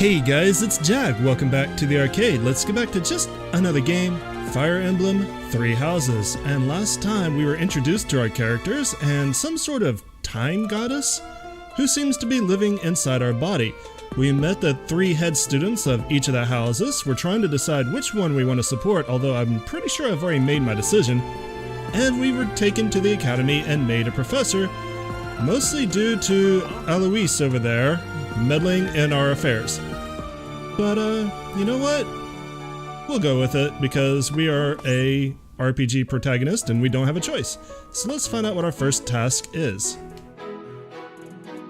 Hey guys, it's Jag. Welcome back to the arcade. Let's get back to just another game, Fire Emblem Three Houses. And last time we were introduced to our characters and some sort of time goddess who seems to be living inside our body. We met the three head students of each of the houses. We're trying to decide which one we want to support, although I'm pretty sure I've already made my decision. And we were taken to the academy and made a professor, mostly due to Alois over there meddling in our affairs. But, you know what? We'll go with it because we are a RPG protagonist and we don't have a choice. So let's find out what our first task is.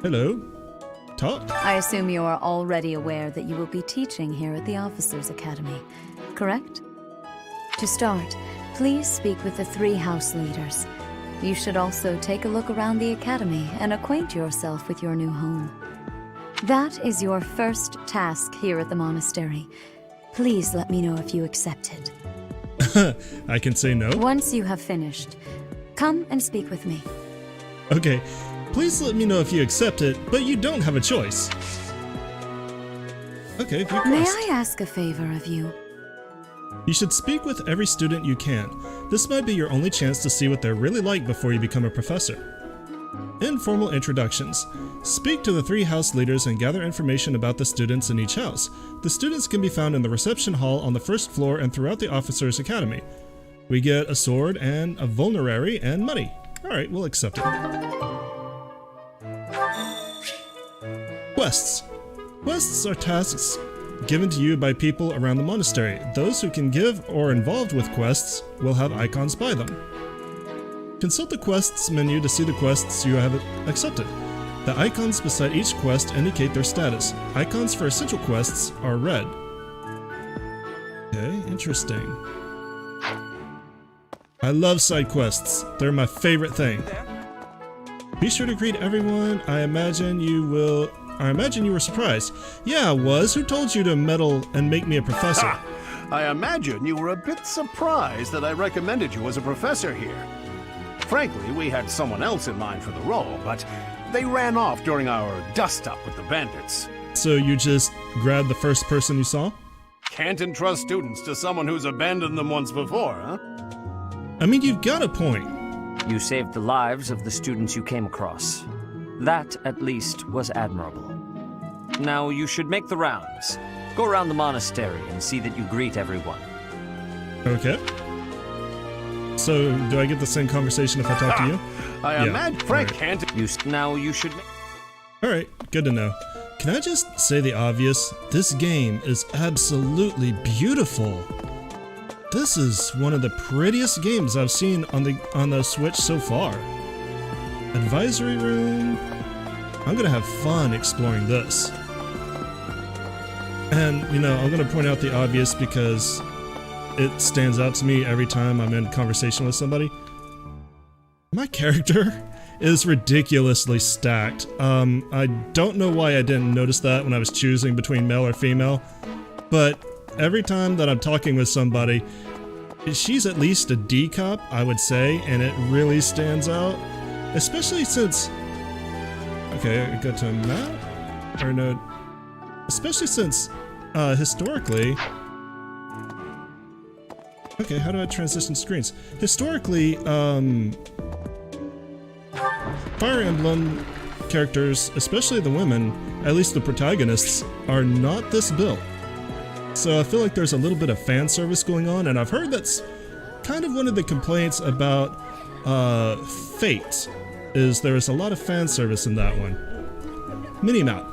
Hello? Talk? I assume you are already aware that you will be teaching here at the Officers Academy, correct? To start, please speak with the three house leaders. You should also take a look around the academy and acquaint yourself with your new home. That is your first task here at the monastery. Please let me know if you accept it. I can say no. Once you have finished, come and speak with me. Okay, please let me know if you accept it, but you don't have a choice. Okay, view May quest. I ask a favor of you? You should speak with every student you can. This might be your only chance to see what they're really like before you become a professor. Informal introductions. Speak to the three house leaders and gather information about the students in each house. The students can be found in the reception hall on the first floor and throughout the Officers Academy. We get a sword and a vulnerary and money. Alright, we'll accept it. Quests. Quests are tasks given to you by people around the monastery. Those who can give or are involved with quests will have icons by them. Consult the quests menu to see the quests you have accepted. The icons beside each quest indicate their status. Icons for essential quests are red. Okay, interesting. I love side quests. They're my favorite thing. Be sure to greet everyone. I imagine you were surprised. Yeah, I was. Who told you to meddle and make me a professor? I imagine you were a bit surprised that I recommended you as a professor here. Frankly, we had someone else in mind for the role, but they ran off during our dust-up with the bandits. So you just grabbed the first person you saw? Can't entrust students to someone who's abandoned them once before, huh? I mean, you've got a point. You saved the lives of the students you came across. That, at least, was admirable. Now, you should make the rounds. Go around the monastery and see that you greet everyone. Okay. So, do I get the same conversation if I talk to you? I imagine Frank Right. can't... Now you should... Alright, good to know. Can I just say the obvious? This game is absolutely beautiful. This is one of the prettiest games I've seen on the Switch so far. Advisory room. I'm gonna have fun exploring this. And, you know, I'm gonna point out the obvious because it stands out to me every time I'm in conversation with somebody. My character is ridiculously stacked. I don't know why I didn't notice that when I was choosing between male or female, but every time that I'm talking with somebody, she's at least a D cop, I would say, and it really stands out. Especially since... Okay, I go to a map? Or no... Especially since, historically... Okay, how do I transition screens? Historically, Fire Emblem characters, especially the women, at least the protagonists, are not this built. So I feel like there's a little bit of fan service going on, and I've heard that's kind of one of the complaints about Fate, is there is a lot of fan service in that one. Minimap.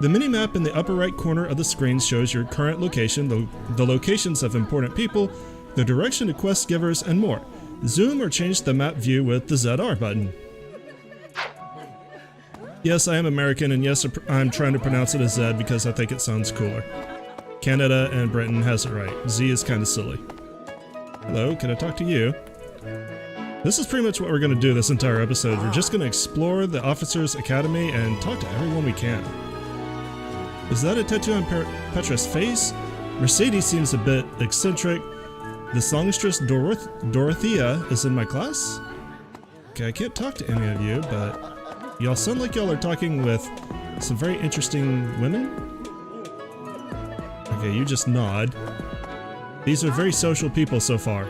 The minimap in the upper right corner of the screen shows your current location, the locations of important people, the direction to quest givers, and more. Zoom or change the map view with the ZR button. Yes, I am American, and yes, I'm trying to pronounce it as Z because I think it sounds cooler. Canada and Britain has it right. Z is kind of silly. Hello, can I talk to you? This is pretty much what we're going to do this entire episode. We're just going to explore the Officers Academy and talk to everyone we can. Is that a tattoo on Petra's face? Mercedes seems a bit eccentric. The songstress Dorothea is in my class? Okay, I can't talk to any of you, but y'all sound like y'all are talking with some very interesting women. Okay, you just nod. These are very social people so far.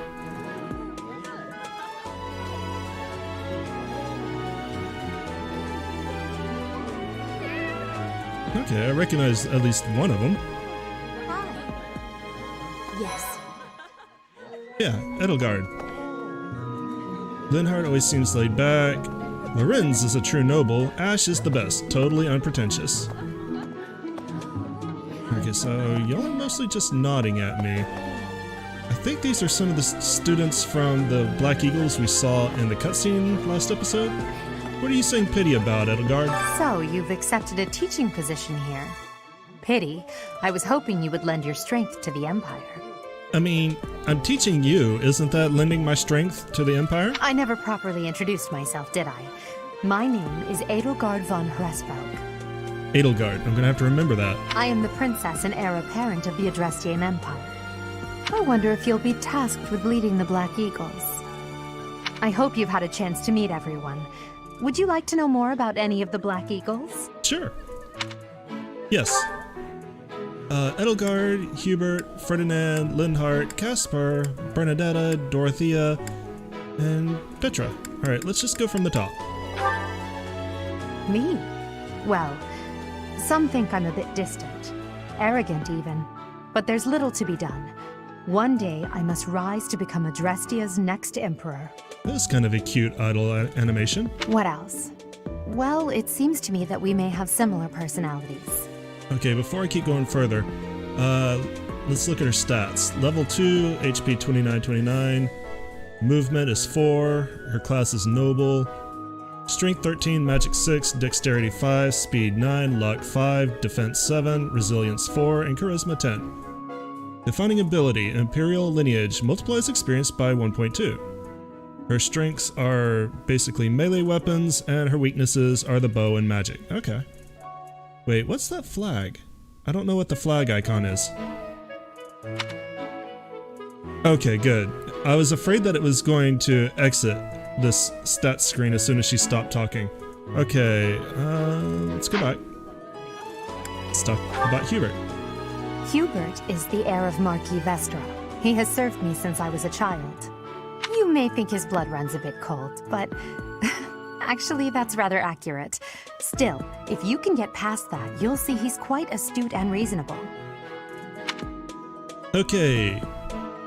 Okay, I recognize at least one of them. Yes. Yeah, Edelgard. Linhardt always seems laid back. Lorenz is a true noble. Ash is the best, totally unpretentious. Okay, so y'all are mostly just nodding at me. I think these are some of the students from the Black Eagles we saw in the cutscene last episode. What are you saying pity about, Edelgard? So, you've accepted a teaching position here. Pity. I was hoping you would lend your strength to the Empire. I mean, I'm teaching you. Isn't that lending my strength to the Empire? I never properly introduced myself, did I? My name is Edelgard von Hresvelg. Edelgard, I'm gonna have to remember that. I am the princess and heir apparent of the Adrestian Empire. I wonder if you'll be tasked with leading the Black Eagles. I hope you've had a chance to meet everyone. Would you like to know more about any of the Black Eagles? Sure. Yes. Edelgard, Hubert, Ferdinand, Linhardt, Caspar, Bernadetta, Dorothea, and Petra. Alright, let's just go from the top. Me? Well, some think I'm a bit distant, arrogant even, but there's little to be done. One day I must rise to become Adrestia's next emperor. That's kind of a cute idle animation. What else? Well, it seems to me that we may have similar personalities. Okay, before I keep going further, let's look at her stats. Level 2, HP 2929, movement is 4, her class is noble, strength 13, magic 6, dexterity 5, speed 9, luck 5, defense 7, resilience 4, and charisma 10. Defining ability, Imperial Lineage, multiplies experience by 1.2. Her strengths are basically melee weapons, and her weaknesses are the bow and magic. Okay. Wait, what's that flag? I don't know what the flag icon is. Okay, good. I was afraid that it was going to exit this stats screen as soon as she stopped talking. Okay, let's go back. Let's talk about Hubert. Hubert is the heir of Marquis Vestra. He has served me since I was a child. You may think his blood runs a bit cold, but actually that's rather accurate. Still, if you can get past that, you'll see he's quite astute and reasonable. Okay,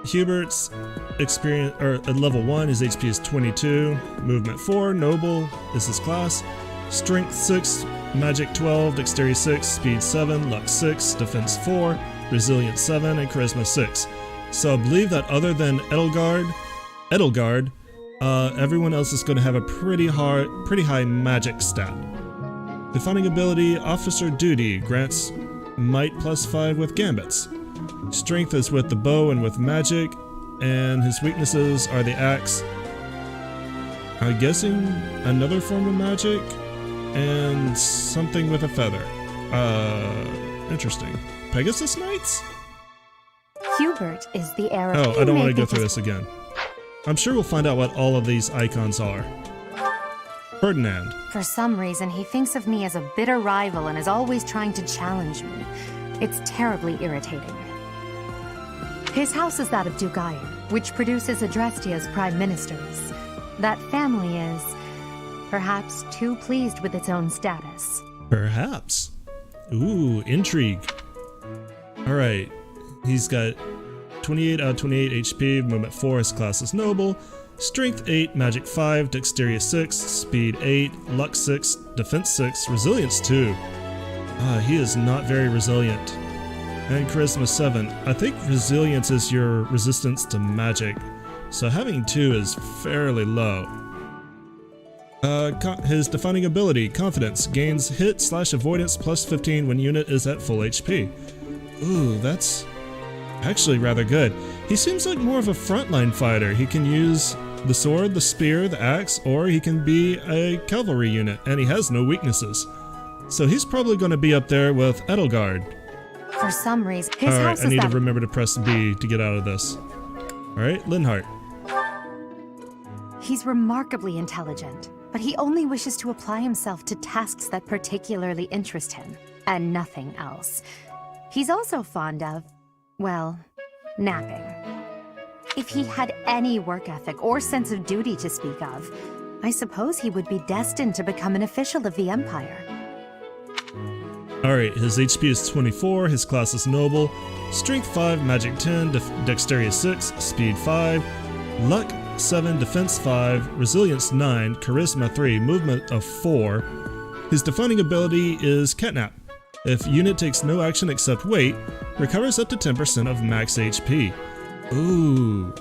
Hubert's experience, or at level 1, his HP is 22, movement 4, noble is his class, strength 6, magic 12, dexterity 6, speed 7, luck 6, defense 4, resilience 7, and charisma 6. So I believe that other than Edelgard, everyone else is going to have a pretty high magic stat. Defining ability, Officer Duty, grants might +5 with gambits. Strength is with the bow and with magic, and his weaknesses are the axe. I'm guessing another form of magic, and something with a feather. Interesting. Pegasus Knights? Hubert is the heir of... Oh, I don't want to go through this again. I'm sure we'll find out what all of these icons are. Ferdinand. For some reason, he thinks of me as a bitter rival and is always trying to challenge me. It's terribly irritating. His house is that of Dugayer, which produces Adrestia's prime ministers. That family is, perhaps, too pleased with its own status. Perhaps. Ooh, intrigue. Alright, he's got 28 out of 28 HP, movement 4, his class is noble, strength 8, magic 5, dexterity 6, speed 8, luck 6, defense 6, resilience 2. He is not very resilient. And charisma 7. I think resilience is your resistance to magic, so having 2 is fairly low. His defining ability, confidence, gains hit/avoidance +15 when unit is at full HP. Ooh, that's actually rather good. He seems like more of a frontline fighter. He can use the sword, the spear, the axe, or he can be a cavalry unit, and he has no weaknesses. So he's probably going to be up there with Edelgard. For some reason, his Alright, house I is need that... to remember to press B to get out of this. Alright, Linhardt. He's remarkably intelligent, but he only wishes to apply himself to tasks that particularly interest him, and nothing else. He's also fond of well, napping. If he had any work ethic or sense of duty to speak of, I suppose he would be destined to become an official of the Empire. Alright, his HP is 24, his class is Noble, Strength 5, Magic 10, Dexterity 6, Speed 5, Luck 7, Defense 5, Resilience 9, Charisma 3, Movement of 4. His defining ability is Catnap. If unit takes no action except wait, recovers up to 10% of max HP. Ooh.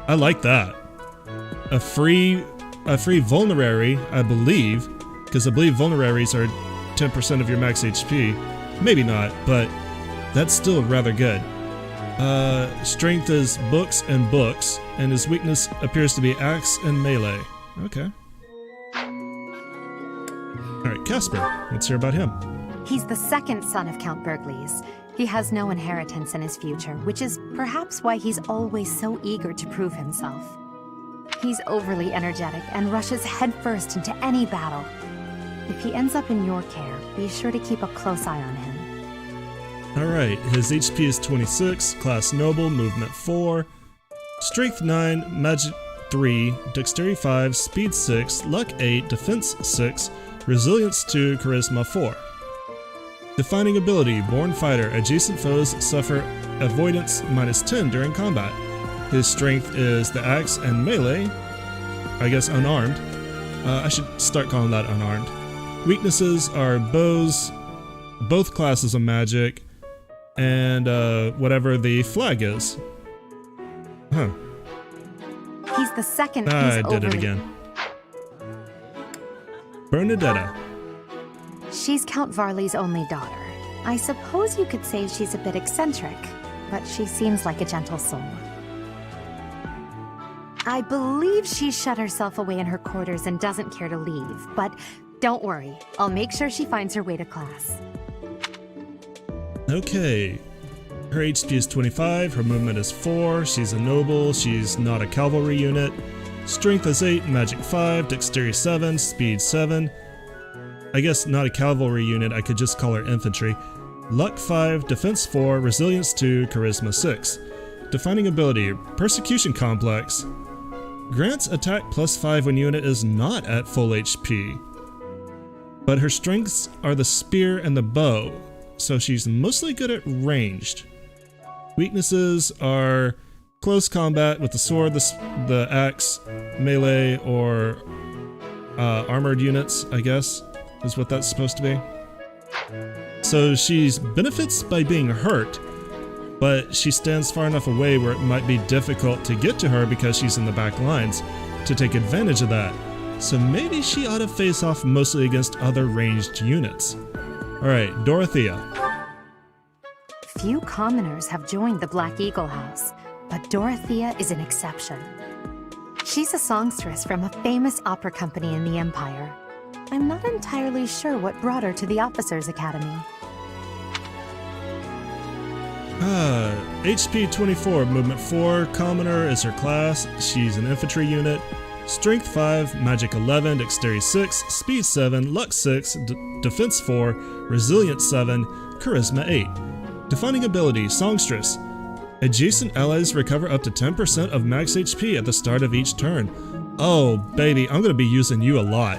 I like that. A free vulnerary, I believe, because I believe vulneraries are 10% of your max HP. Maybe not, but that's still rather good. Strength is books, and his weakness appears to be axe and melee. Okay. Alright, Casper, let's hear about him. He's the second son of Count Bergliez. He has no inheritance in his future, which is perhaps why he's always so eager to prove himself. He's overly energetic and rushes headfirst into any battle. If he ends up in your care, be sure to keep a close eye on him. Alright, his HP is 26, class Noble, Movement 4, Strength 9, Magic 3, Dexterity 5, Speed 6, Luck 8, Defense 6, Resilience 2, Charisma 4. Defining ability, Born Fighter, adjacent foes suffer avoidance -10 during combat. His strength is the axe and melee, I guess unarmed. I should start calling that unarmed. Weaknesses are bows, both classes of magic, and whatever the flag is. Huh. He's the second. I did it again. Bernadetta. She's Count Varley's only daughter. I suppose you could say she's a bit eccentric, but she seems like a gentle soul. I believe she shut herself away in her quarters and doesn't care to leave, but don't worry, I'll make sure she finds her way to class. Okay. Her HP is 25, her movement is 4, she's a noble, she's not a cavalry unit. Strength is 8, Magic 5, Dexterity 7, Speed 7. I guess not a cavalry unit, I could just call her infantry. Luck 5, Defense 4, Resilience 2, Charisma 6. Defining ability, Persecution Complex. Grants attack +5 when unit is not at full HP. But her strengths are the spear and the bow, so she's mostly good at ranged. Weaknesses are close combat with the sword, the axe, melee, or armored units, I guess, is what that's supposed to be. So she's benefits by being hurt, but she stands far enough away where it might be difficult to get to her because she's in the back lines to take advantage of that. So maybe she ought to face off mostly against other ranged units. Alright, Dorothea. Few commoners have joined the Black Eagle House, but Dorothea is an exception. She's a songstress from a famous opera company in the Empire. I'm not entirely sure what brought her to the Officers' Academy. HP 24, Movement 4, Commoner is her class, she's an infantry unit. Strength 5, Magic 11, Dexterity 6, Speed 7, Luck 6, Defense 4, Resilience 7, Charisma 8. Defining ability, Songstress. Adjacent allies recover up to 10% of max HP at the start of each turn. Oh, baby, I'm gonna be using you a lot.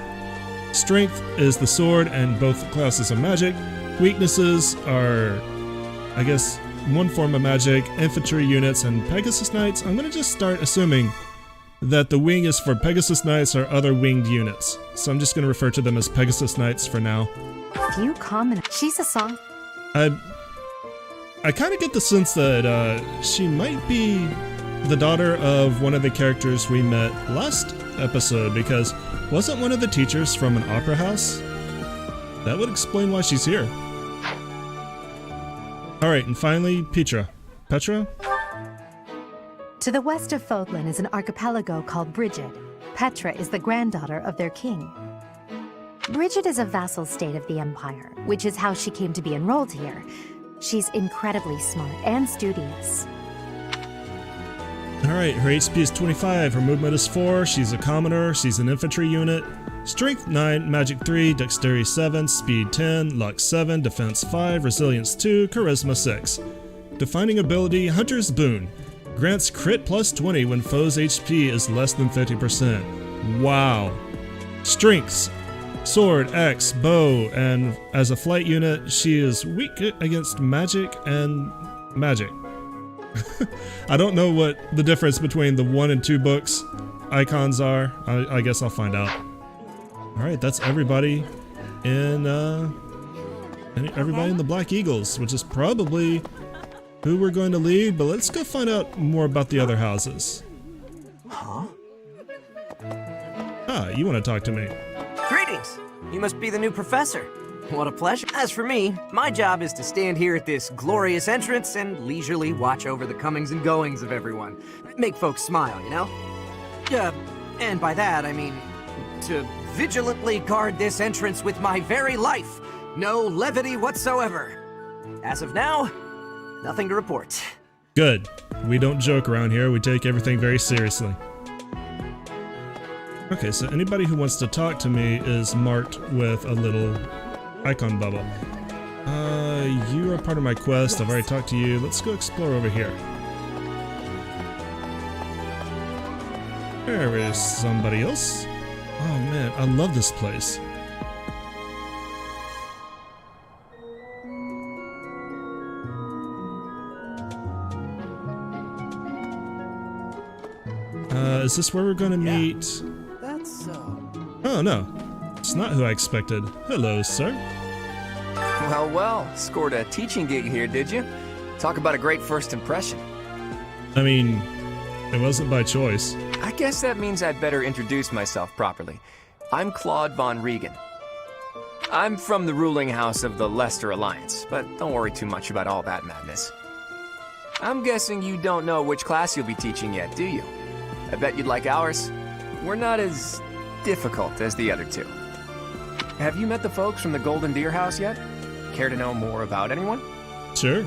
Strength is the sword and both classes of magic. Weaknesses are, I guess, one form of magic, infantry units, and Pegasus Knights. I'm gonna just start assuming that the wing is for Pegasus Knights or other winged units. So I'm just gonna refer to them as Pegasus Knights for now. Few commoners. She's a song. I kind of get the sense that she might be the daughter of one of the characters we met last episode, because wasn't one of the teachers from an opera house? That would explain why she's here. Alright, and finally, Petra. To the west of Fodlan is an archipelago called Brigid. Petra is the granddaughter of their king. Brigid is a vassal state of the Empire, which is how she came to be enrolled here. She's incredibly smart and studious. Alright, her HP is 25, her movement is 4, she's a commoner, she's an infantry unit. Strength 9, Magic 3, Dexterity 7, Speed 10, Luck 7, Defense 5, Resilience 2, Charisma 6. Defining ability, Hunter's Boon. Grants crit plus 20 when foe's HP is less than 50%. Wow. Strengths. Sword, axe, bow, and as a flight unit, she is weak against magic and magic. I don't know what the difference between the 1 and 2 books icons are. I guess I'll find out. Alright, that's everybody in everybody in the Black Eagles, which is probably who we're going to lead, but let's go find out more about the other houses. Huh? Ah, you want to talk to me. Greetings! You must be the new professor. What a pleasure. As for me, my job is to stand here at this glorious entrance and leisurely watch over the comings and goings of everyone. Make folks smile, you know? And by that, I mean to vigilantly guard this entrance with my very life. No levity whatsoever. As of now, nothing to report. Good. We don't joke around here. We take everything very seriously. Okay, so anybody who wants to talk to me is marked with a little icon bubble. You are part of my quest. I've already talked to you. Let's go explore over here. There is somebody else. Oh man, I love this place. Is this where we're gonna meet? That's Oh no, it's not who I expected. Hello, sir. Well, well, scored a teaching gig here, did you? Talk about a great first impression. I mean, it wasn't by choice. I guess that means I'd better introduce myself properly. I'm Claude Von Regan. I'm from the ruling house of the Leicester Alliance, but don't worry too much about all that madness. I'm guessing you don't know which class you'll be teaching yet, do you? I bet you'd like ours. We're not as difficult as the other two. Have you met the folks from the Golden Deer House yet? Care to know more about anyone? Sure.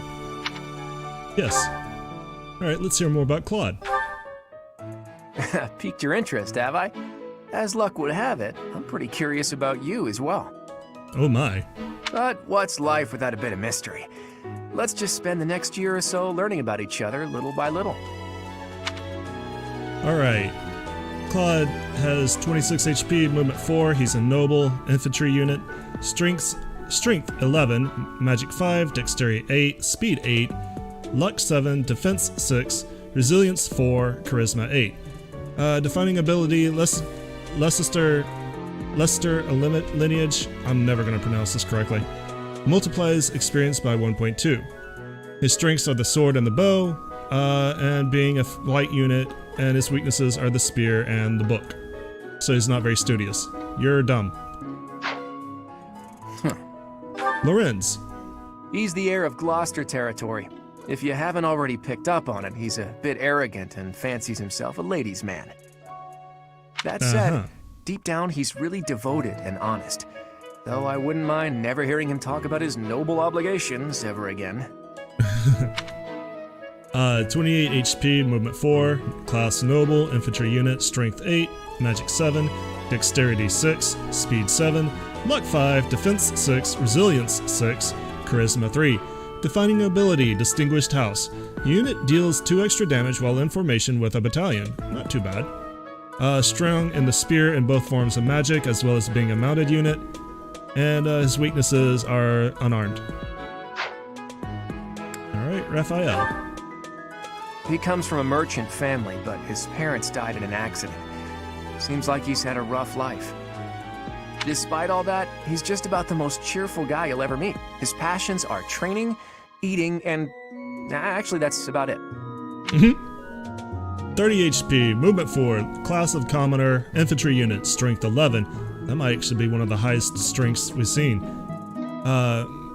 Yes. Alright, let's hear more about Claude. Piqued your interest, have I? As luck would have it, I'm pretty curious about you as well. Oh my. But what's life without a bit of mystery? Let's just spend the next year or so learning about each other little by little. Alright. Claude has 26 HP, movement 4, he's a noble, infantry unit, strength 11, magic 5, dexterity 8, speed 8, luck 7, defense 6, resilience 4, charisma 8. Defining ability, Leicester lineage, I'm never going to pronounce this correctly, multiplies experience by 1.2. His strengths are the sword and the bow, and being a light unit, and his weaknesses are the spear and the book. So he's not very studious. You're dumb. Lorenz. He's the heir of Gloucester territory. If you haven't already picked up on it, he's a bit arrogant and fancies himself a ladies' man. That said, deep down he's really devoted and honest. Though I wouldn't mind never hearing him talk about his noble obligations ever again. 28 HP, movement 4, class noble, infantry unit, strength 8, magic 7, dexterity 6, speed 7, luck 5, defense 6, resilience 6, charisma 3. Defining ability, distinguished house. Unit deals 2 extra damage while in formation with a battalion. Not too bad. Strong in the spear in both forms of magic, as well as being a mounted unit. And his weaknesses are unarmed. Alright, Raphael. He comes from a merchant family, but his parents died in an accident. Seems like he's had a rough life. Despite all that, he's just about the most cheerful guy you'll ever meet. His passions are training, eating, and actually that's about it. 30 HP, movement 4, class of commoner, infantry unit, strength 11. That might actually be one of the highest strengths we've seen.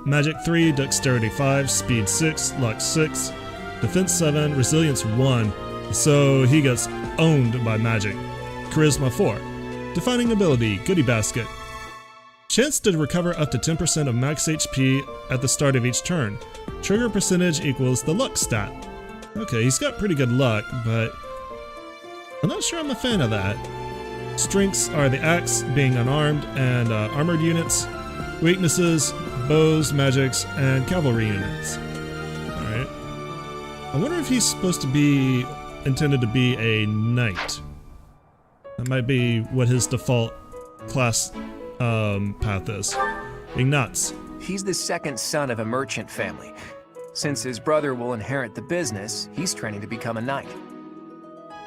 Magic 3, dexterity 5, speed 6, luck 6, defense 7, resilience 1. So he gets owned by magic. Charisma 4. Defining ability, goodie basket. Chance to recover up to 10% of max HP at the start of each turn. Trigger percentage equals the luck stat. Okay, he's got pretty good luck, but I'm not sure I'm a fan of that. Strengths are the axe, being unarmed, and armored units. Weaknesses, bows, magics, and cavalry units. Alright. I wonder if he's supposed to be intended to be a knight. That might be what his default class path is. Being nuts. He's the second son of a merchant family. Since his brother will inherit the business, he's training to become a knight.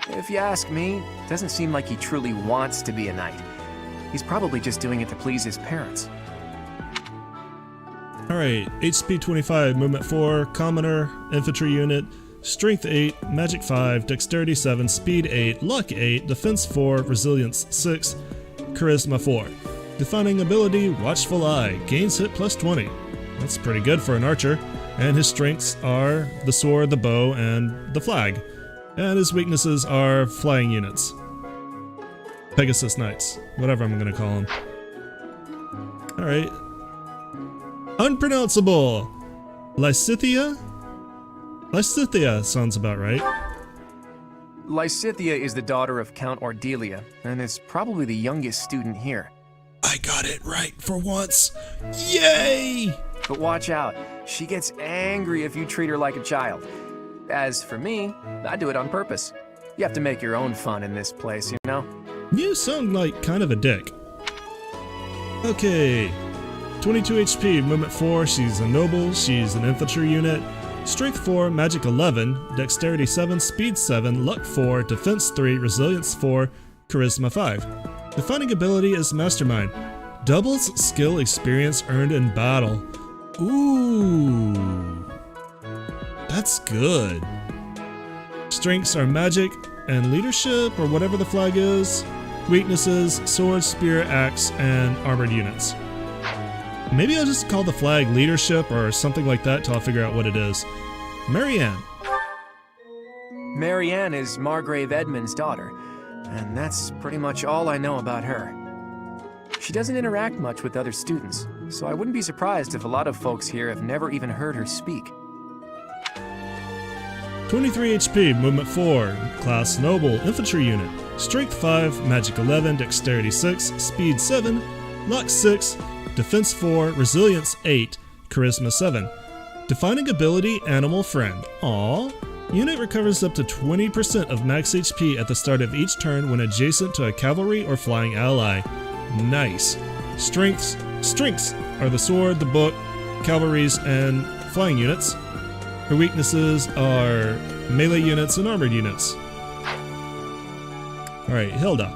If you ask me, it doesn't seem like he truly wants to be a knight. He's probably just doing it to please his parents. Alright, HP 25, Movement 4, Commoner, Infantry Unit, Strength 8, Magic 5, Dexterity 7, Speed 8, Luck 8, Defense 4, Resilience 6, Charisma 4. Defining ability, Watchful Eye, gains hit plus 20. That's pretty good for an archer. And his strengths are the sword, the bow, and the flag. And his weaknesses are flying units. Pegasus Knights, whatever I'm gonna call them. Alright. Unpronounceable! Lysithea? Lysithea sounds about right. Lysithea is the daughter of Count Ordelia, and is probably the youngest student here. I got it right for once. Yay! But watch out, she gets angry if you treat her like a child. As for me, I do it on purpose. You have to make your own fun in this place, you know? You sound like kind of a dick. Okay. 22 HP, Movement 4, she's a noble, she's an infantry unit. Strength 4, Magic 11, Dexterity 7, Speed 7, Luck 4, Defense 3, Resilience 4, Charisma 5. Defining ability is Mastermind. Doubles skill experience earned in battle. Ooh. That's good. Strengths are Magic and Leadership, or whatever the flag is. Weaknesses, Sword, Spear, Axe, and Armored units. Maybe I'll just call the flag Leadership or something like that till I figure out what it is. Marianne. Marianne is Margrave Edmund's daughter, and that's pretty much all I know about her. She doesn't interact much with other students, so I wouldn't be surprised if a lot of folks here have never even heard her speak. 23 HP, Movement 4, Class Noble, Infantry Unit. Strength 5, Magic 11, Dexterity 6, Speed 7, Luck 6, Defense 4, Resilience 8, Charisma 7. Defining ability, Animal Friend. Aww. Unit recovers up to 20% of max HP at the start of each turn when adjacent to a cavalry or flying ally. Nice. Strengths are the sword, the book, cavalries, and flying units. Her weaknesses are melee units and armored units. Alright, Hilda.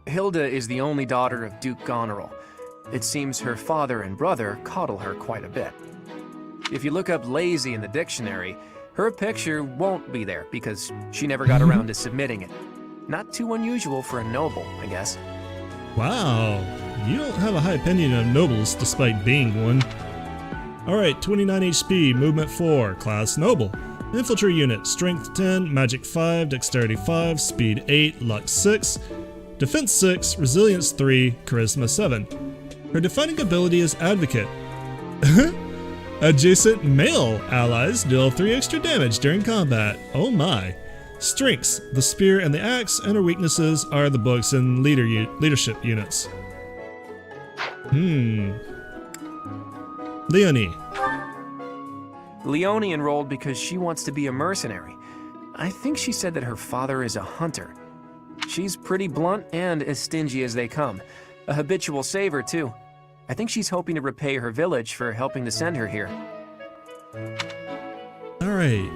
Hilda is the only daughter of Duke Goneril. It seems her father and brother coddle her quite a bit. If you look up lazy in the dictionary, her picture won't be there because she never got around to submitting it. Not too unusual for a noble, I guess. Wow, you don't have a high opinion of nobles despite being one. Alright, 29 HP, Movement 4, Class Noble. Infantry Unit, Strength 10, Magic 5, Dexterity 5, Speed 8, Luck 6, Defense 6, Resilience 3, Charisma 7. Her defining ability is Advocate. Adjacent male allies deal 3 extra damage during combat. Oh my. Strengths, the spear and the axe, and her weaknesses are the books and leadership units. Leonie. Leonie enrolled because she wants to be a mercenary. I think she said that her father is a hunter. She's pretty blunt and as stingy as they come. A habitual saver, too. I think she's hoping to repay her village for helping to send her here. Alright.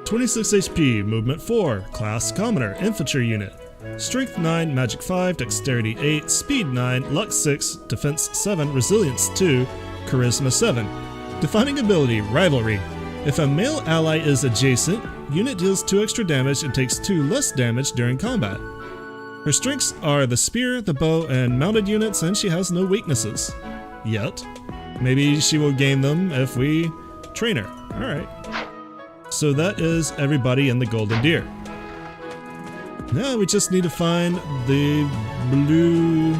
26 HP, Movement 4, Class Commoner, Infantry Unit. Strength 9, Magic 5, Dexterity 8, Speed 9, Luck 6, Defense 7, Resilience 2, Charisma 7. Defining ability, Rivalry. If a male ally is adjacent, unit deals 2 extra damage and takes 2 less damage during combat. Her strengths are the spear, the bow, and mounted units, and she has no weaknesses. Yet. Maybe she will gain them if we train her. Alright. So that is everybody in the Golden Deer. Now we just need to find the blue...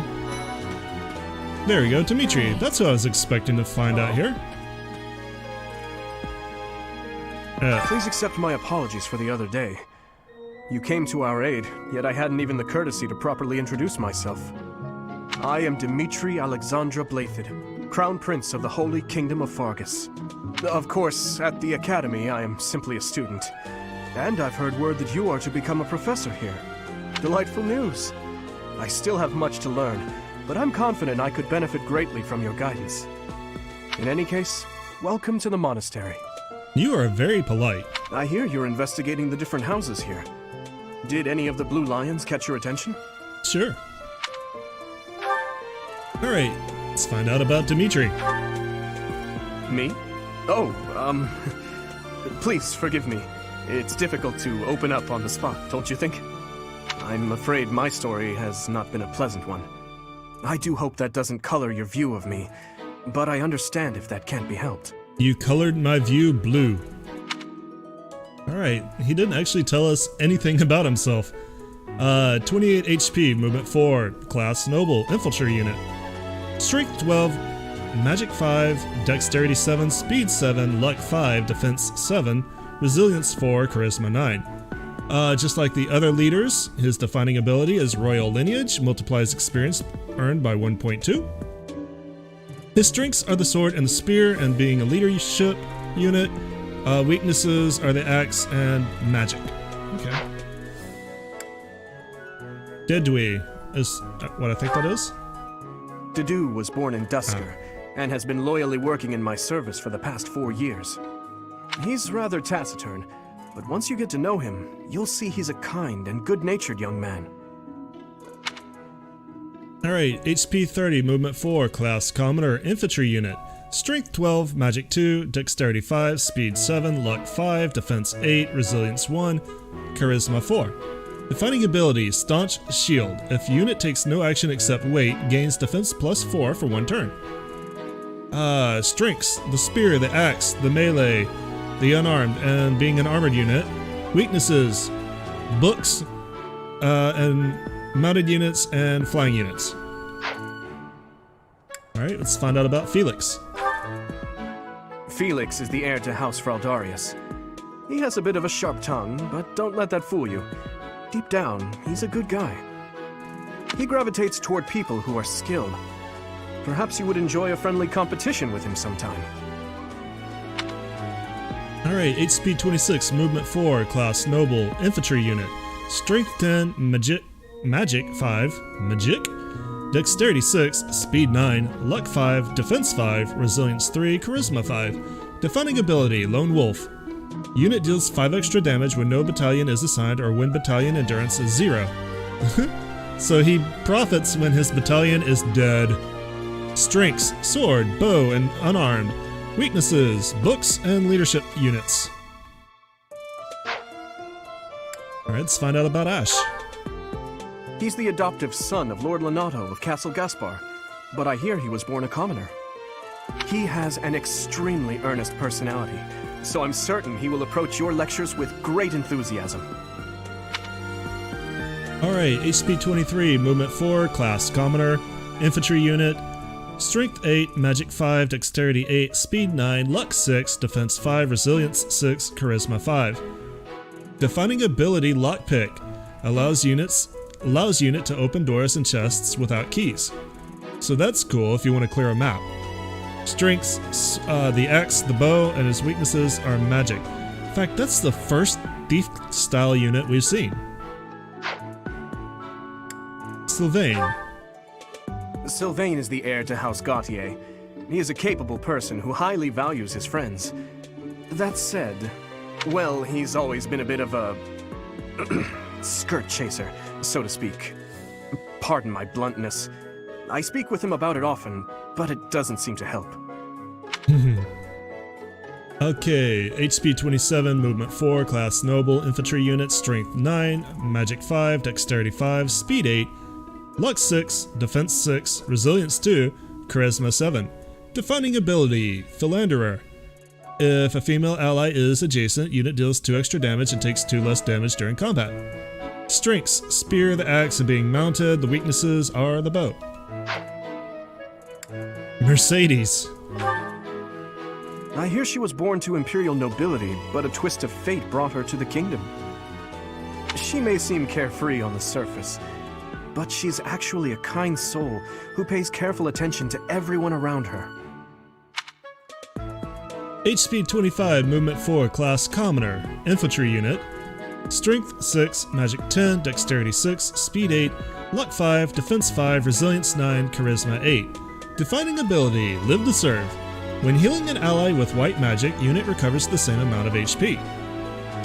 There we go, Dimitri. That's who I was expecting to find out here. Please accept my apologies for the other day. You came to our aid, yet I hadn't even the courtesy to properly introduce myself. I am Dimitri Alexandra Blaiddyd, Crown Prince of the Holy Kingdom of Faerghus. Of course, at the Academy, I am simply a student. And I've heard word that you are to become a professor here. Delightful news. I still have much to learn, but I'm confident I could benefit greatly from your guidance. In any case, welcome to the monastery. You are very polite. I hear you're investigating the different houses here. Did any of the Blue Lions catch your attention? Sure. Alright, let's find out about Dimitri. Me? Oh, please forgive me. It's difficult to open up on the spot, don't you think? I'm afraid my story has not been a pleasant one. I do hope that doesn't color your view of me, but I understand if that can't be helped. You colored my view blue. Alright, he didn't actually tell us anything about himself. 28 HP, movement 4, class noble, infantry unit. Strength 12, magic 5, dexterity 7, speed 7, luck 5, defense 7, resilience 4, charisma 9. Just like the other leaders, his defining ability is royal lineage, multiplies experience earned by 1.2. His strengths are the sword and the spear, and being a leadership unit. Weaknesses are the axe and magic. Okay. Dedui is what I think that is. Dedu was born in Dusker, and has been loyally working in my service for the past 4 years. He's rather taciturn, but once you get to know him, you'll see he's a kind and good-natured young man. Alright, HP 30, movement 4, class commoner, infantry unit. Strength 12, magic 2, dexterity 5, speed 7, luck 5, defense 8, resilience 1, charisma 4. Defining ability, staunch shield. If unit takes no action except wait, gains defense plus 4 for 1 turn. Strengths, the spear, the axe, the melee, the unarmed, and being an armored unit. Weaknesses, books, and mounted units and flying units. Alright, let's find out about Felix. Felix is the heir to House Fraldarius. He has a bit of a sharp tongue, but don't let that fool you. Deep down, he's a good guy. He gravitates toward people who are skilled. Perhaps you would enjoy a friendly competition with him sometime. Alright, HP 26, movement 4, class noble, infantry unit. Strength 10, magic 5, dexterity 6, speed 9, luck 5, defense 5, resilience 3, charisma 5. Defining ability, lone wolf. Unit deals 5 extra damage when no battalion is assigned or when battalion endurance is 0. So he profits when his battalion is dead. Strengths, sword, bow, and unarmed. Weaknesses, books, and leadership units. Alright, let's find out about Ash. He's the adoptive son of Lord Lonato of Castle Gaspar, but I hear he was born a commoner. He has an extremely earnest personality, so I'm certain he will approach your lectures with great enthusiasm. Alright, HP 23, movement 4, class commoner, infantry unit. Strength 8, magic 5, dexterity 8, speed 9, luck 6, defense 5, resilience 6, charisma 5. Defining ability, lockpick. Allows unit to open doors and chests without keys. So that's cool if you want to clear a map. Strengths, the axe, the bow, and his weaknesses are magic. In fact, that's the first thief-style unit we've seen. Sylvain. Sylvain is the heir to House Gautier. He is a capable person who highly values his friends. That said, well, he's always been a bit of a skirt chaser, so to speak. Pardon my bluntness. I speak with him about it often, but it doesn't seem to help. Okay, HP 27, movement 4, class noble, infantry unit, strength 9, magic 5, dexterity 5, speed 8, luck 6, defense 6, resilience 2, charisma 7. Defining ability, philanderer. If a female ally is adjacent, unit deals 2 extra damage and takes 2 less damage during combat. Strengths, spear, the axe, and being mounted. The weaknesses are the bow. Mercedes. I hear she was born to imperial nobility, but a twist of fate brought her to the kingdom. She may seem carefree on the surface, but she's actually a kind soul who pays careful attention to everyone around her. HP 25, Movement 4, Class Commoner, Infantry Unit. Strength 6, Magic 10, Dexterity 6, Speed 8, Luck 5, Defense 5, Resilience 9, Charisma 8. Defining ability, Live to Serve. When healing an ally with white magic, unit recovers the same amount of HP.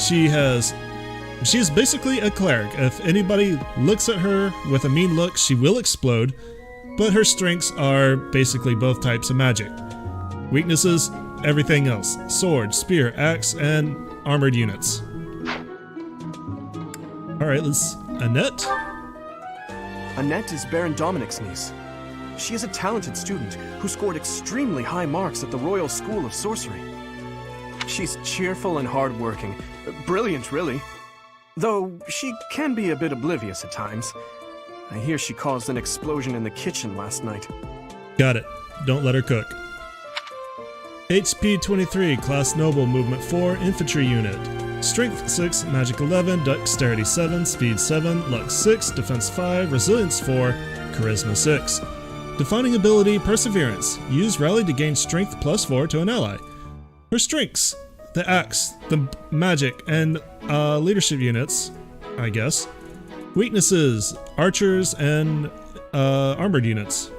She is basically a cleric. If anybody looks at her with a mean look, she will explode, but her strengths are basically both types of magic. Weaknesses, everything else. Sword, spear, axe, and armored units. Alright, let's... Annette? Annette is Baron Dominic's niece. She is a talented student who scored extremely high marks at the Royal School of Sorcery. She's cheerful and hardworking. Brilliant, really. Though she can be a bit oblivious at times. I hear she caused an explosion in the kitchen last night. Got it. Don't let her cook. HP 23, Class Noble, Movement 4, Infantry Unit. Strength 6, Magic 11, Dexterity 7, Speed 7, Luck 6, Defense 5, Resilience 4, Charisma 6. Defining ability, Perseverance. Use Rally to gain Strength +4 to an ally. Her strengths, the Axe, the Magic, and Leadership units, I guess. Weaknesses, Archers, and Armored units.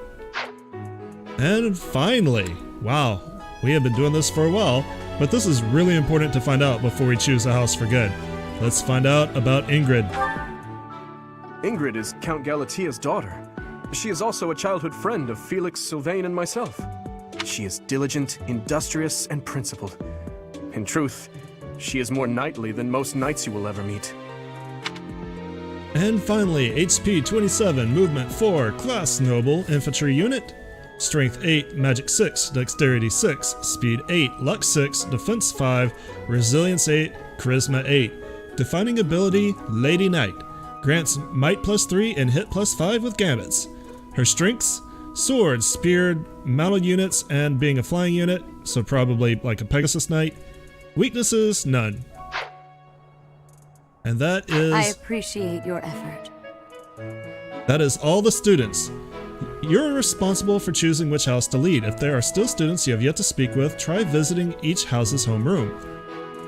And finally, wow, we have been doing this for a while, but this is really important to find out before we choose a house for good. Let's find out about Ingrid. Ingrid is Count Galatia's daughter. She is also a childhood friend of Felix, Sylvain, and myself. She is diligent, industrious, and principled. In truth, she is more knightly than most knights you will ever meet. And finally, HP 27, Movement 4, Class Noble, Infantry Unit. Strength 8, Magic 6, Dexterity 6, Speed 8, Luck 6, Defense 5, Resilience 8, Charisma 8. Defining ability, Lady Knight. Grants Might +3 and Hit +5 with gambits. Her strengths, Sword, Spear, mounted units, and being a flying unit, so probably like a Pegasus Knight. Weaknesses, none. And that I is... appreciate your effort. That is all the students. You're responsible for choosing which house to lead. If there are still students you have yet to speak with, try visiting each house's homeroom.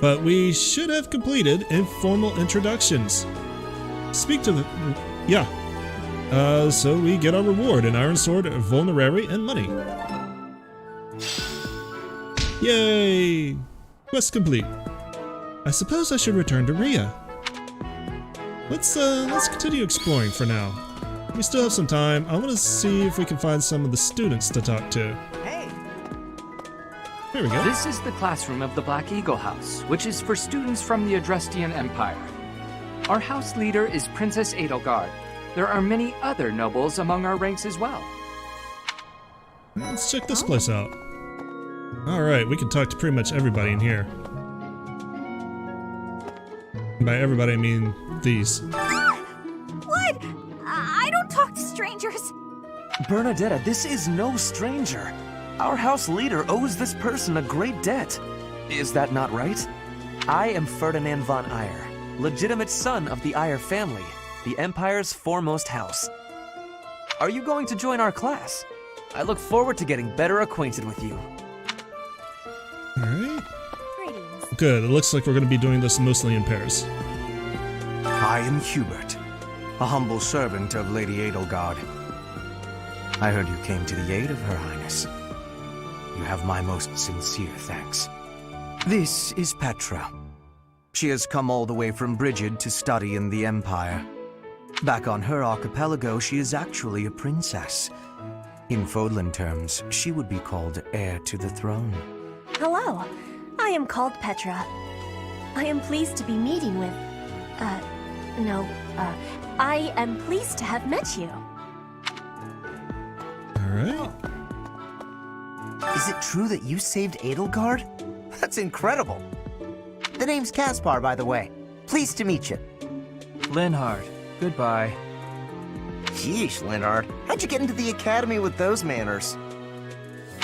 But we should have completed informal introductions. Speak to the... yeah. So we get our reward, an Iron Sword, a Vulnerary, and money. Yay! Quest complete. I suppose I should return to Rhea. Let's continue exploring for now. We still have some time. I want to see if we can find some of the students to talk to. Hey! Here we go. This is the classroom of the Black Eagle House, which is for students from the Adrestian Empire. Our house leader is Princess Edelgard. There are many other nobles among our ranks as well. Let's check this place out. Alright, we can talk to pretty much everybody in here. By everybody, I mean these. What? I don't talk to strangers. Bernadetta, this is no stranger. Our house leader owes this person a great debt. Is that not right? I am Ferdinand von Eyre, legitimate son of the Eyre family, the Empire's foremost house. Are you going to join our class? I look forward to getting better acquainted with you. Alright. Greetings. Good, it looks like we're going to be doing this mostly in pairs. I am Hubert, a humble servant of Lady Edelgard. I heard you came to the aid of Her Highness. You have my most sincere thanks. This is Petra. She has come all the way from Brigid to study in the Empire. Back on her archipelago, she is actually a princess. In Fodlan terms, she would be called heir to the throne. Hello. I am called Petra. I am pleased to be meeting with... I am pleased to have met you. Alright. Is it true that you saved Edelgard? That's incredible. The name's Caspar, by the way. Pleased to meet you. Linhard, goodbye. Sheesh, Linhard. How'd you get into the academy with those manners?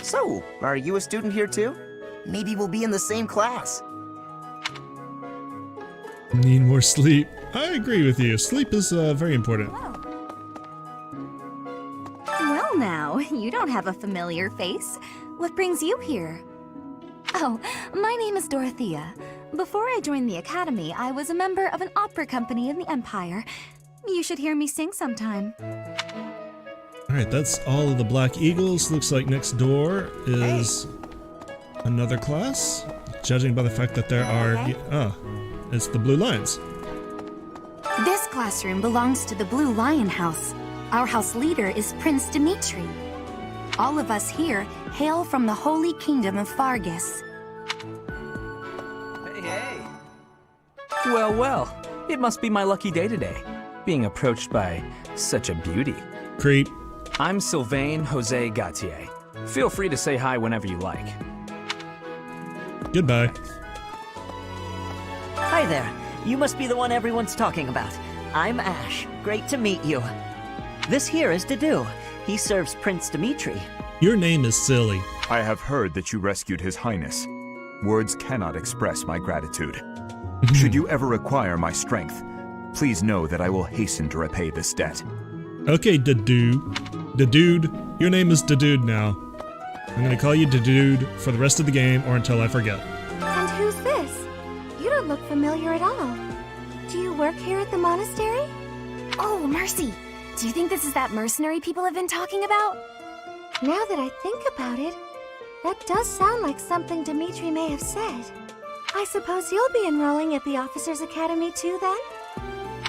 So, are you a student here too? Maybe we'll be in the same class. Need more sleep. I agree with you. Sleep is very important. Well now, you don't have a familiar face. What brings you here? Oh, my name is Dorothea. Before I joined the Academy, I was a member of an opera company in the Empire. You should hear me sing sometime. Alright, that's all of the Black Eagles. Looks like next door is another class. Judging by the fact that there are... it's the Blue Lions. This classroom belongs to the Blue Lion House. Our house leader is Prince Dimitri. All of us here hail from the Holy Kingdom of Fargus. Hey. Well, well. It must be my lucky day today, being approached by such a beauty. Creep. I'm Sylvain Jose Gautier. Feel free to say hi whenever you like. Goodbye. Hi there. You must be the one everyone's talking about. I'm Ash. Great to meet you. This here is Dedue. He serves Prince Dimitri. Your name is silly. I have heard that you rescued His Highness. Words cannot express my gratitude. Should you ever require my strength, please know that I will hasten to repay this debt. Okay, Dedue. Dedue. Your name is Dedue now. I'm gonna call you Dedue for the rest of the game or until I forget. And who's this? You don't look familiar at all. Do you work here at the monastery? Oh, Mercy! Do you think this is that mercenary people have been talking about? Now that I think about it, that does sound like something Dimitri may have said. I suppose you'll be enrolling at the Officers Academy too, then?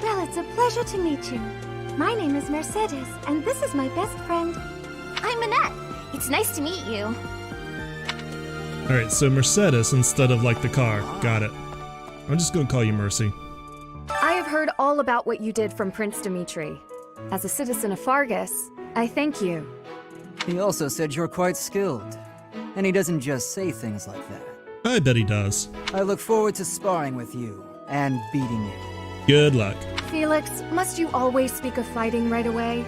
Well, it's a pleasure to meet you. My name is Mercedes, and this is my best friend. I'm Minette. It's nice to meet you. Alright, so Mercedes instead of like the car. Got it. I'm just gonna call you Mercy. I have heard all about what you did from Prince Dimitri. As a citizen of Fargus, I thank you. He also said you're quite skilled. And he doesn't just say things like that. I bet he does. I look forward to sparring with you and beating you. Good luck. Felix, must you always speak of fighting right away?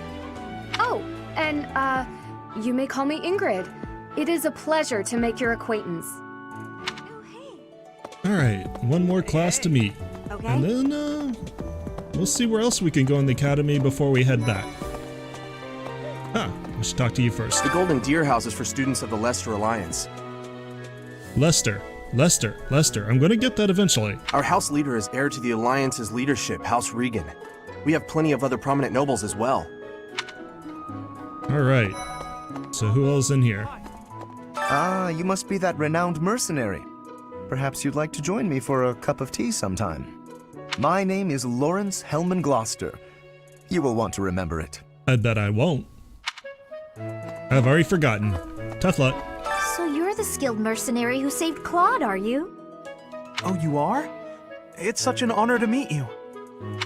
Oh, and, you may call me Ingrid. It is a pleasure to make your acquaintance. Alright, one more class to meet. Okay. And then, we'll see where else we can go in the academy before we head back. I should talk to you first. The Golden Deer House is for students of the Lester Alliance. Lester. I'm gonna get that eventually. Our house leader is heir to the Alliance's leadership, House Regan. We have plenty of other prominent nobles as well. Alright. So who else in here? Ah, you must be that renowned mercenary. Perhaps you'd like to join me for a cup of tea sometime. My name is Lawrence Hellman Gloucester. You will want to remember it. I bet I won't. I've already forgotten. Tough luck. So you're the skilled mercenary who saved Claude, are you? Oh, you are? It's such an honor to meet you.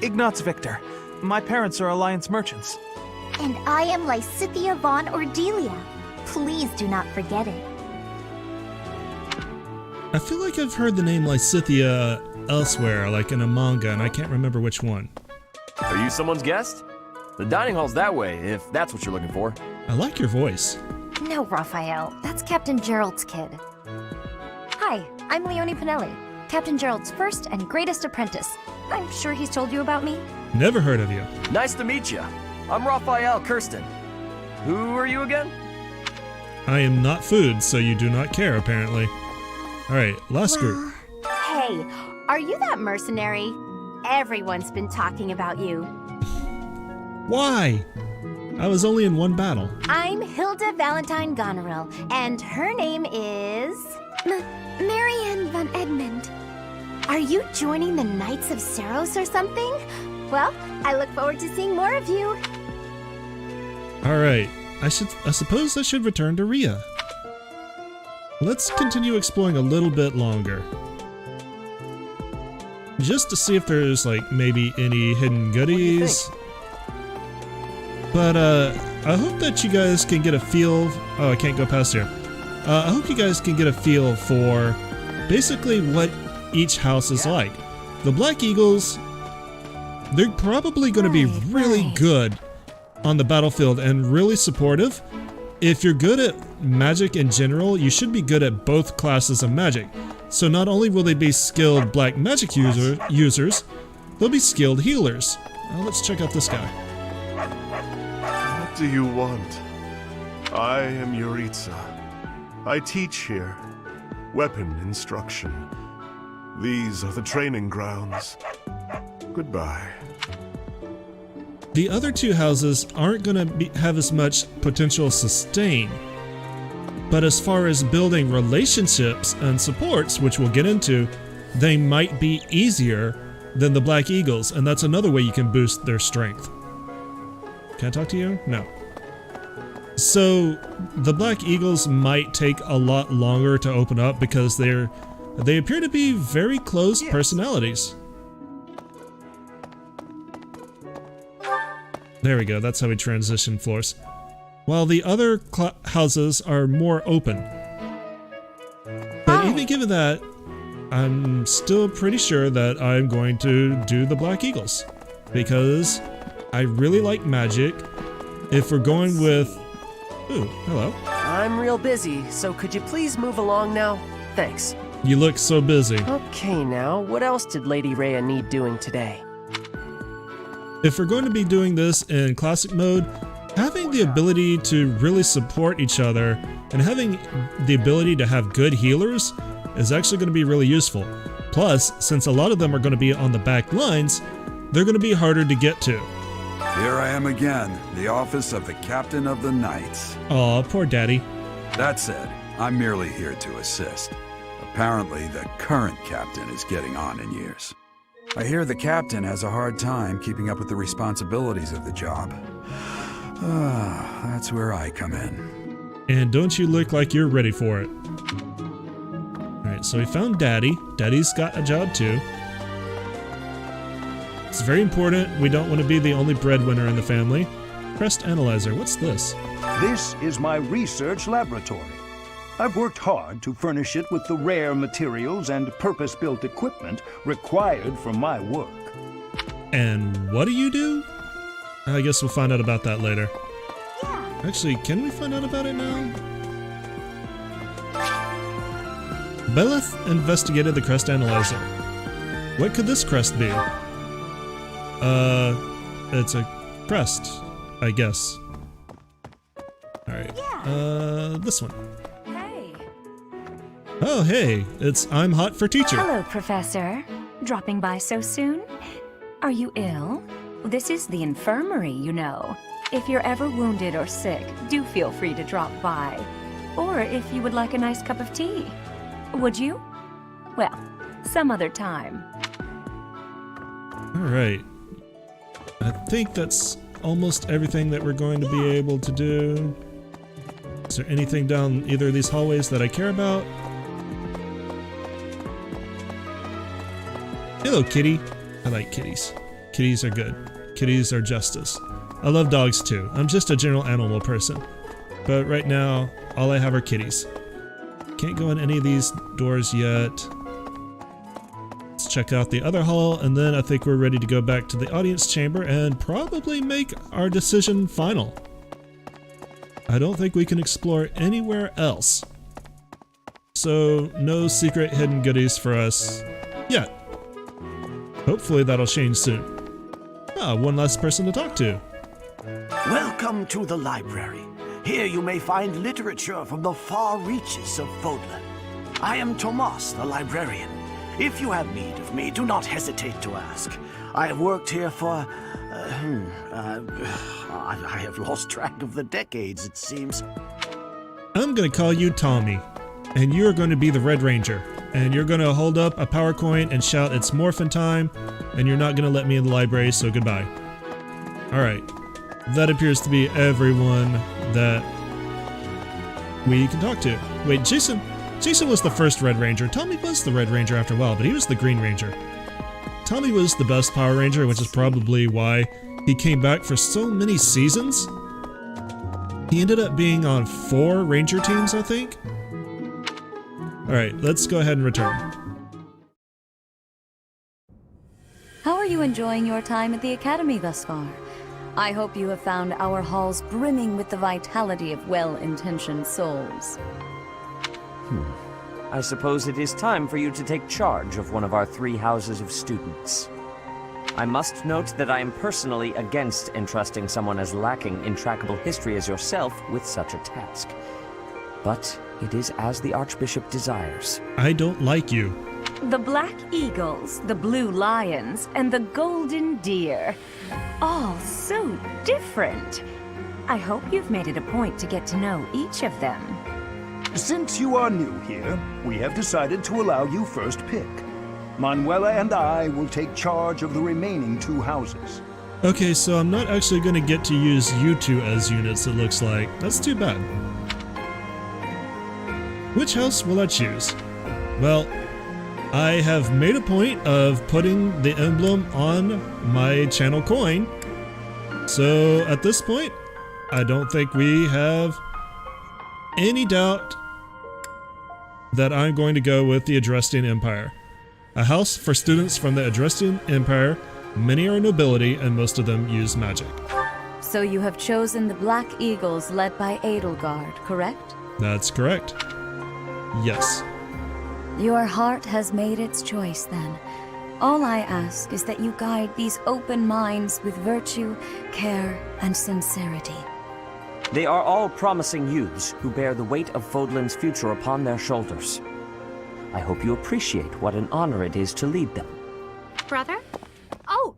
Ignatz Victor. My parents are Alliance merchants. And I am Lysithea von Ordelia. Please do not forget it. I feel like I've heard the name Lysithea elsewhere, like in a manga, and I can't remember which one. Are you someone's guest? The dining hall's that way, if that's what you're looking for. I like your voice. No, Raphael. That's Captain Gerald's kid. Hi, I'm Leonie Pinelli, Captain Gerald's first and greatest apprentice. I'm sure he's told you about me. Never heard of you. Nice to meet you. I'm Raphael Kirsten. Who are you again? I am not food, so you do not care, apparently. Alright, last group. Hey, are you that mercenary? Everyone's been talking about you. Why? I was only in one battle. I'm Hilda Valentine Goneril, and her name is... Marianne von Edmund. Are you joining the Knights of Saros or something? Well, I look forward to seeing more of you. Alright, I suppose I should return to Rhea. Let's continue exploring a little bit longer. Just to see if there's, like, maybe any hidden goodies. But, I hope that you guys can get a feel... Oh, I can't go past here. I hope you guys can get a feel for basically what each house is like. The Black Eagles, they're probably going to be really good on the battlefield and really supportive. If you're good at magic in general, you should be good at both classes of magic. So not only will they be skilled black magic users, they'll be skilled healers. Let's check out this guy. What do you want? I am Yuritsa. I teach here. weapon instruction. These are the training grounds. Goodbye. The other two houses aren't going to have as much potential sustain. But as far as building relationships and supports, which we'll get into, they might be easier than the Black Eagles, and that's another way you can boost their strength. Can I talk to you? No. So the Black Eagles might take a lot longer to open up because they appear to be very close personalities. There we go, that's how we transition floors. While the other houses are more open. But even given that, I'm still pretty sure that I'm going to do the Black Eagles. Because I really like magic. If we're going with... Ooh, hello. I'm real busy, so could you please move along now? Thanks. You look so busy. Okay now, what else did Lady Rhea need doing today? If we're going to be doing this in classic mode, having the ability to really support each other and having the ability to have good healers is actually going to be really useful. Plus, since a lot of them are going to be on the back lines, they're going to be harder to get to. Here I am again, the office of the Captain of the Knights. Aw, poor Daddy. That said, I'm merely here to assist. Apparently, the current captain is getting on in years. I hear the captain has a hard time keeping up with the responsibilities of the job. That's where I come in. And don't you look like you're ready for it. Alright, so we found Daddy. Daddy's got a job too. It's very important. We don't want to be the only breadwinner in the family. Crest Analyzer, what's this? This is my research laboratory. I've worked hard to furnish it with the rare materials and purpose-built equipment required for my work. And what do you do? I guess we'll find out about that later. Actually, can we find out about it now? Belith investigated the crest analyzer. What could this crest be? It's a crest, I guess. Alright, this one. Oh, hey, it's I'm Hot for Teacher. Hello, Professor. Dropping by so soon? Are you ill? This is the infirmary, you know. If you're ever wounded or sick, do feel free to drop by. Or if you would like a nice cup of tea. Would you? Well, some other time. Alright. I think that's almost everything that we're going to be able to do. Is there anything down either of these hallways that I care about? Hello, kitty. I like kitties. Kitties are good. Kitties are justice. I love dogs too. I'm just a general animal person. But right now, all I have are kitties. Can't go in any of these doors yet. Let's check out the other hall, and then I think we're ready to go back to the audience chamber and probably make our decision final. I don't think we can explore anywhere else. So, no secret hidden goodies for us yet. Hopefully that'll change soon. One less person to talk to. Welcome to the library. Here you may find literature from the far reaches of Fodlan. I am Tomas, the librarian. If you have need of me, do not hesitate to ask. I have worked here for... I have lost track of the decades, it seems. I'm gonna call you Tommy, and you're going to be the Red Ranger. And you're gonna hold up a power coin and shout it's morphin' time, and you're not gonna let me in the library, so goodbye. Alright. That appears to be everyone that we can talk to. Wait, Jason was the first Red Ranger. Tommy was the Red Ranger after a while, but he was the Green Ranger. Tommy was the best Power Ranger, which is probably why he came back for so many seasons. He ended up being on 4 Ranger teams, I think. Alright, let's go ahead and return. How are you enjoying your time at the Academy thus far? I hope you have found our halls brimming with the vitality of well-intentioned souls. I suppose it is time for you to take charge of one of our 3 houses of students. I must note that I am personally against entrusting someone as lacking in trackable history as yourself with such a task. but it is as the Archbishop desires. I don't like you. The black eagles, the blue lions, and the golden deer. All so different. I hope you've made it a point to get to know each of them. Since you are new here, we have decided to allow you first pick. Manuela and I will take charge of the remaining 2 houses. Okay, so I'm not actually going to get to use you two as units, it looks like. That's too bad. Which house will I choose? Well, I have made a point of putting the emblem on my channel coin. So at this point, I don't think we have any doubt that I'm going to go with the Adrestian Empire. A house for students from the Adrestian Empire. Many are nobility and most of them use magic. So you have chosen the Black Eagles led by Edelgard, correct? That's correct. Yes. Your heart has made its choice then. All I ask is that you guide these open minds with virtue, care, and sincerity. They are all promising youths who bear the weight of Fodlan's future upon their shoulders. I hope you appreciate what an honor it is to lead them. Brother? Oh,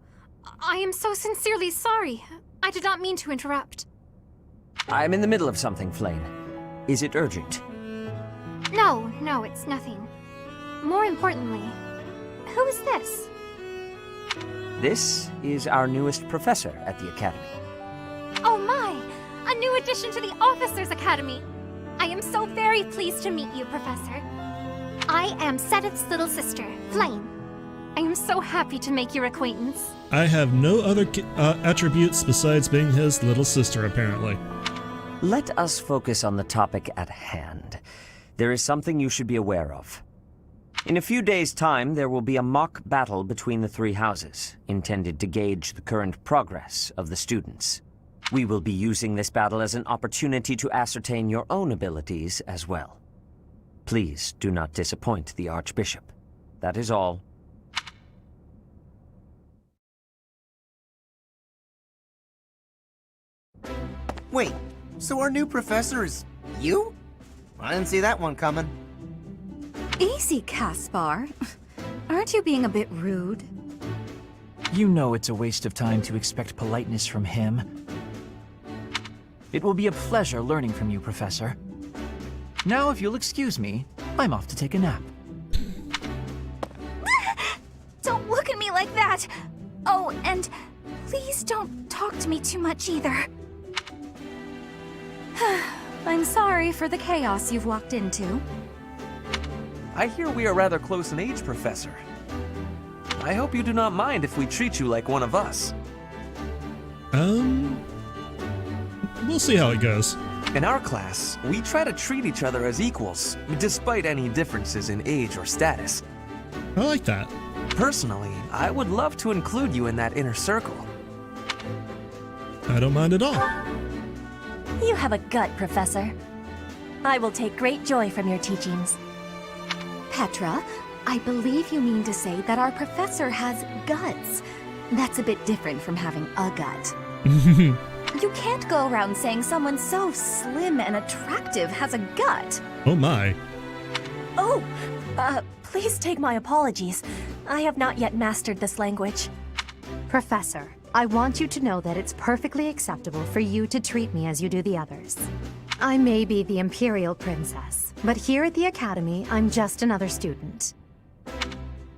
I am so sincerely sorry. I did not mean to interrupt. I'm in the middle of something, Flayn. Is it urgent? No, it's nothing. More importantly, who is this? This is our newest professor at the Academy. Oh my! A new addition to the Officers Academy! I am so very pleased to meet you, Professor. I am Seteth's little sister, Flayn. I am so happy to make your acquaintance. I have no other attributes besides being his little sister, apparently. Let us focus on the topic at hand. There is something you should be aware of. In a few days' time, there will be a mock battle between the 3 houses, intended to gauge the current progress of the students. We will be using this battle as an opportunity to ascertain your own abilities as well. Please do not disappoint the Archbishop. That is all. Wait, so our new professor is you? I didn't see that one coming. Easy, Caspar. Aren't you being a bit rude? You know it's a waste of time to expect politeness from him. It will be a pleasure learning from you, Professor. Now, if you'll excuse me, I'm off to take a nap. Don't look at me like that! Oh, and please don't talk to me too much either. I'm sorry for the chaos you've walked into. I hear we are rather close in age, Professor. I hope you do not mind if we treat you like one of us. We'll see how it goes. In our class, we try to treat each other as equals, despite any differences in age or status. I like that. Personally, I would love to include you in that inner circle. I don't mind at all. You have a gut, Professor. I will take great joy from your teachings. Petra, I believe you mean to say that our professor has guts. That's a bit different from having a gut. You can't go around saying someone so slim and attractive has a gut. Oh my. Oh, please take my apologies. I have not yet mastered this language. Professor, I want you to know that it's perfectly acceptable for you to treat me as you do the others. I may be the Imperial Princess, but here at the Academy, I'm just another student.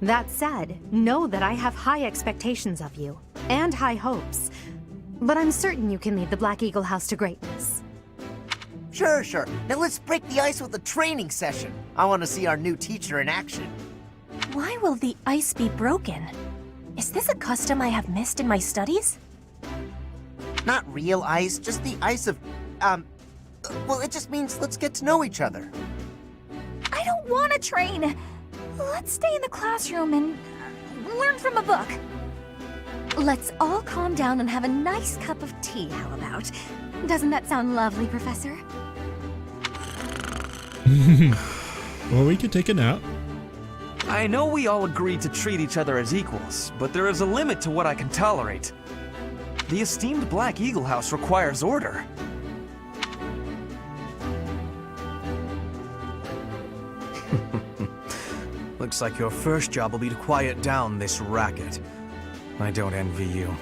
That said, know that I have high expectations of you, and high hopes. But I'm certain you can lead the Black Eagle House to greatness. Sure. Now let's break the ice with a training session. I want to see our new teacher in action. Why will the ice be broken? Is this a custom I have missed in my studies? Not real ice, just the ice of, well, it just means let's get to know each other. I don't want to train. Let's stay in the classroom and learn from a book. Let's all calm down and have a nice cup of tea, how about? Doesn't that sound lovely, Professor? Well, we could take a nap. I know we all agreed to treat each other as equals, but there is a limit to what I can tolerate. The esteemed Black Eagle House requires order. Looks like your first job will be to quiet down this racket. I don't envy you.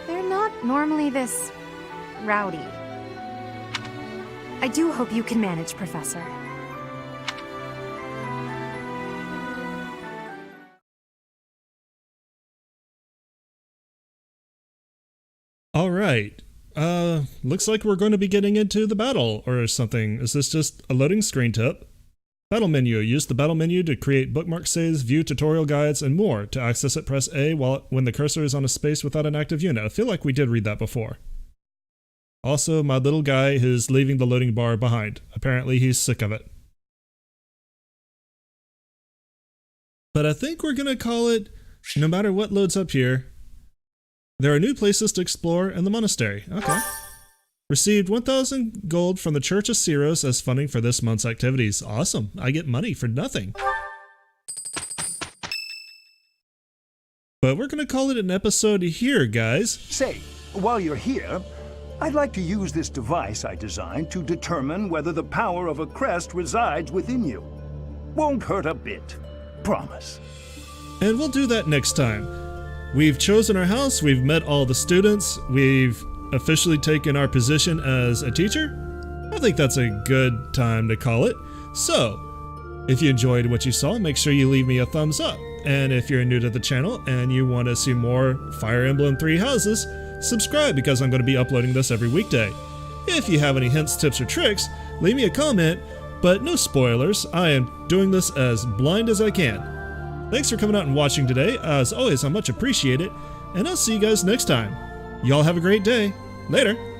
They're not normally this rowdy. I do hope you can manage, Professor. All right. Looks like we're going to be getting into the battle or something. Is this just a loading screen tip? Battle menu. Use the battle menu to create bookmark saves, view tutorial guides, and more. To access it, press A when the cursor is on a space without an active unit. I feel like we did read that before. Also, my little guy is leaving the loading bar behind. Apparently, he's sick of it. But I think we're going to call it, no matter what loads up here, there are new places to explore in the monastery. Okay. Received 1,000 gold from the Church of Ceros as funding for this month's activities. Awesome. I get money for nothing. But we're going to call it an episode here, guys. Say, while you're here, I'd like to use this device I designed to determine whether the power of a crest resides within you. Won't hurt a bit. Promise. And we'll do that next time. We've chosen our house, we've met all the students, we've officially taken our position as a teacher. I think that's a good time to call it. So, if you enjoyed what you saw, make sure you leave me a thumbs up. And if you're new to the channel and you want to see more Fire Emblem Three Houses, subscribe because I'm going to be uploading this every weekday. If you have any hints, tips, or tricks, leave me a comment, but no spoilers. I am doing this as blind as I can. Thanks for coming out and watching today. As always, I much appreciate it, and I'll see you guys next time. Y'all have a great day. Later.